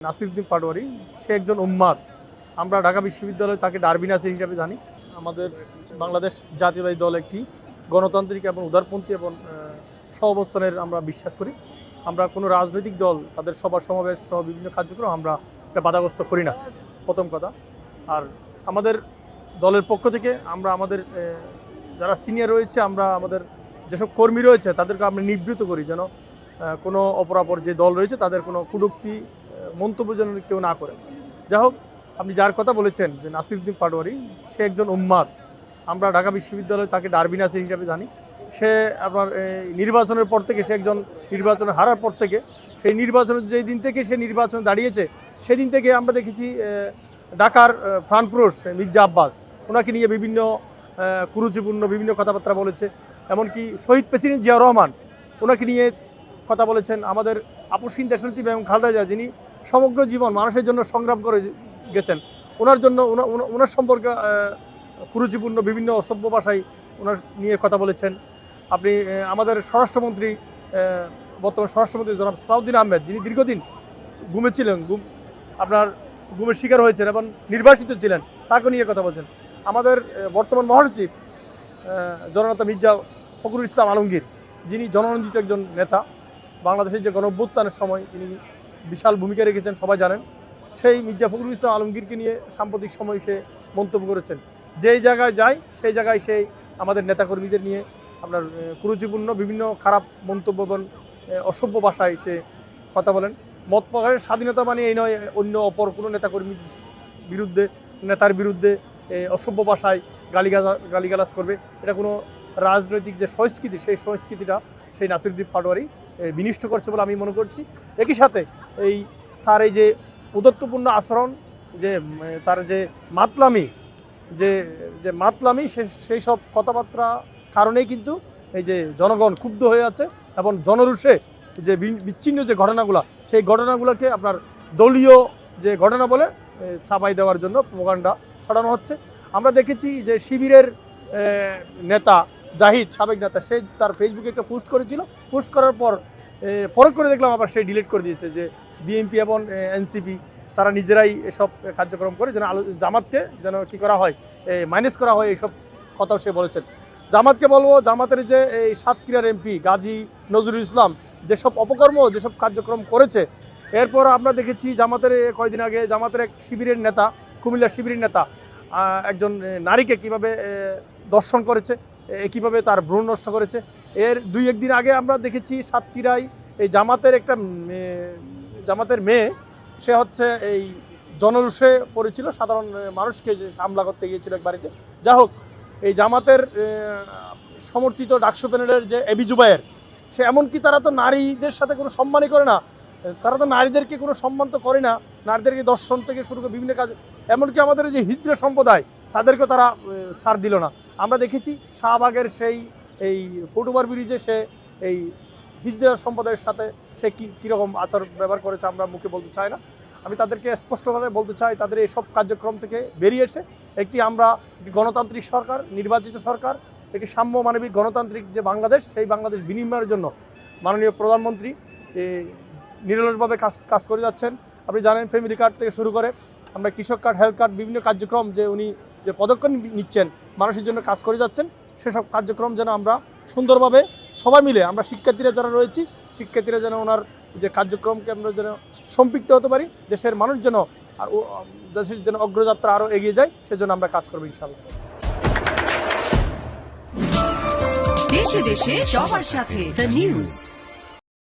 নাসিরউদ্দিন পাটোয়ারি সে একজন উম্মাদ। আমরা ঢাকা বিশ্ববিদ্যালয়ে তাকে ডারবি নাসির হিসাবে জানি। আমাদের বাংলাদেশ জাতীয়তাবাদী দল একটি গণতান্ত্রিক এবং উদারপন্থী এবং সহাবস্থানের আমরা বিশ্বাস করি। আমরা কোনো রাজনৈতিক দল তাদের সভা সমাবেশ সহ বিভিন্ন কার্যক্রম আমরা এটা বাধাগ্রস্ত করি না, প্রথম কথা। আর আমাদের দলের পক্ষ থেকে আমরা আমাদের যারা সিনিয়র রয়েছে, আমরা আমাদের যেসব কর্মী রয়েছে তাদেরকে আমরা নিবৃত্ত করি যেন কোনো অপরাপর যে দল রয়েছে তাদের কোনো কটূক্তি মন্তব্য যেন কেউ না করে। যাই হোক, আপনি যার কথা বলেছেন যে নাসিরউদ্দিন পাটোয়ারি, সে একজন উম্মাদ। আমরা ঢাকা বিশ্ববিদ্যালয়ে তাকে ডারবি নাসির হিসাবে জানি। সে আপনার নির্বাচনের পর থেকে, সে একজন নির্বাচনে হারার পর থেকে, সেই নির্বাচনের যেই দিন থেকে সে নির্বাচনে দাঁড়িয়েছে সেদিন থেকে আমরা দেখেছি ঢাকার ফ্রান্টপুরুষ মির্জা আব্বাস ওনাকে নিয়ে বিভিন্ন কুরুচিপূর্ণ বিভিন্ন কথাবার্তা বলেছে। এমনকি শহীদ প্রেসিডেন্ট জিয়াউর রহমান ওনাকে নিয়ে কথা বলেছেন। আমাদের আপসহীন দেশনেত্রী বেগম খালেদা জিয়া, যিনি সমগ্র জীবন মানুষের জন্য সংগ্রাম করে গেছেন, ওনার জন্য ওনার সম্পর্কে কুরুচিপূর্ণ বিভিন্ন অসভ্য ভাষায় ওনার নিয়ে কথা বলেছেন। আপনি আমাদের স্বরাষ্ট্রমন্ত্রী, বর্তমান স্বরাষ্ট্রমন্ত্রী জনাব সালাউদ্দিন আহমেদ, যিনি দীর্ঘদিন ঘুমেছিলেন, আপনার ঘুমের শিকার হয়েছেন এবং নির্বাসিত ছিলেন, তাকে নিয়ে কথা বলছেন। আমাদের বর্তমান মহাসচিব জননেতা মির্জা ফখরুল ইসলাম আলমগীর, যিনি জনরঞ্জিত একজন নেতা, বাংলাদেশের যে গণঅভ্যুত্থানের সময় তিনি বিশাল ভূমিকা রেখেছেন সবাই জানেন, সেই মির্জা ফখরুল ইসলাম আলমগীরকে নিয়ে সাম্প্রতিক সময় সে মন্তব্য করেছেন। যেই জায়গায় যায় সেই জায়গায় সেই আমাদের নেতাকর্মীদের নিয়ে আপনার কুরুচিপূর্ণ বিভিন্ন খারাপ মন্তব্য এবং অসভ্য ভাষায় সে কথা বলেন। মত প্রকাশের স্বাধীনতা মানে এই নয় অন্য অপর কোনো নেতাকর্মীর বিরুদ্ধে, নেতার বিরুদ্ধে অসভ্য ভাষায় গালিগালাজ করবে, এটা কোনো রাজনৈতিক যে সংস্কৃতি, সেই সংস্কৃতিটা সেই নাসিরউদ্দিন পাটোয়ারি বিনিষ্ট করছে বলে আমি মনে করছি। একই সাথে তার এই যে উদাত্তপূর্ণ আচরণ, যে তার যে মাতলামি, যে মাতলামি, সেই সব কথাবার্তা কারণেই কিন্তু এই যে জনগণ ক্ষুব্ধ হয়ে আছে এবং জনরোষে যে বিচ্ছিন্ন যে ঘটনাগুলো, সেই ঘটনাগুলোকে আপনার দলীয় যে ঘটনা বলে চাপাই দেওয়ার জন্য প্রোপাগান্ডা ছড়ানো হচ্ছে। আমরা দেখেছি যে শিবিরের নেতা জাহিদ, সাবেক নেতা, সে তার ফেসবুকে একটা পোস্ট করেছিল। পোস্ট করার পর পরে করে দেখলাম আবার সে ডিলিট করে দিয়েছে যে বিএনপি এবং এনসিপি তারা নিজেরাই এসব কার্যক্রম করে যেন জামাতকে যেন কী করা হয়, মাইনাস করা হয়, এইসব কথাও সে বলেছেন। জামাতকে বলবো, জামাতের যে এই সাতক্ষীরার এমপি গাজী নজরুল ইসলাম যেসব অপকর্ম, যেসব কার্যক্রম করেছে, এরপর আমরা দেখেছি জামাতের কয়েকদিন আগে জামাতের এক শিবিরের নেতা, কুমিল্লার শিবিরের নেতা একজন নারীকে কিভাবে দর্শন করেছে, কীভাবে তার ভ্রূণ নষ্ট করেছে। এর দুই একদিন আগে আমরা দেখেছি সাতক্ষীরায় এই জামাতের মেয়ে, সে হচ্ছে এই জনরোষে পড়েছিল, সাধারণ মানুষকে যে হামলা করতে গিয়েছিল এক বাড়িতে। যা হোক, এই জামাতের সমর্থিত ডাকসু প্যানেলের যে এবি জুবায়ের, সে এমনকি তারা তো নারীদের সাথে কোনো সম্মানই করে না, তারা তো নারীদেরকে কোনো সম্মান তো করে না, নারীদেরকে দর্শন থেকে শুরু করে বিভিন্ন কাজ, এমনকি আমাদের যে হিজড়া সম্প্রদায় তাদেরকেও তারা ছাড় দিল না। আমরা দেখেছি শাহবাগের সেই এই ফুটওভার ব্রিজে সে এই হিজড়া সম্প্রদায়ের সাথে সে কীরকম আচার ব্যবহার করেছে আমরা মুখে বলতে চাই না। আমি তাদেরকে স্পষ্টভাবে বলতে চাই, তাদের এইসব কার্যক্রম থেকে বেরিয়ে এসে আমরা একটি গণতান্ত্রিক সরকার, নির্বাচিত সরকার, একটি সাম্য মানবিক গণতান্ত্রিক যে বাংলাদেশ, সেই বাংলাদেশ বিনিময়ের জন্য মাননীয় প্রধানমন্ত্রী নিরলসভাবে কাজ করে যাচ্ছেন। আপনি জানেন, ফ্যামিলি কার্ড থেকে শুরু করে আমরা কৃষক কার্ড, হেলথ কার্ড, বিভিন্ন কার্যক্রম যে উনি যে পদক্ষেপ নিচ্ছেন, মানুষের জন্য কাজ করে যাচ্ছেন, সেসব কার্যক্রম যেন আমরা সুন্দরভাবে সবাই মিলে, আমরা শিক্ষার্থীরা যারা রয়েছি, শিক্ষার্থীরা যেন ওনার যে কার্যক্রমকে আমরা যেন সম্পৃক্ত হতে পারি, দেশের মানুষ যেন আর দেশের যেন অগ্রযাত্রা আরও এগিয়ে যায়, সেজন্য আমরা কাজ করবো ইনশাআল্লাহ। দেশে দেশে সবার সাথে দ্য নিউজ।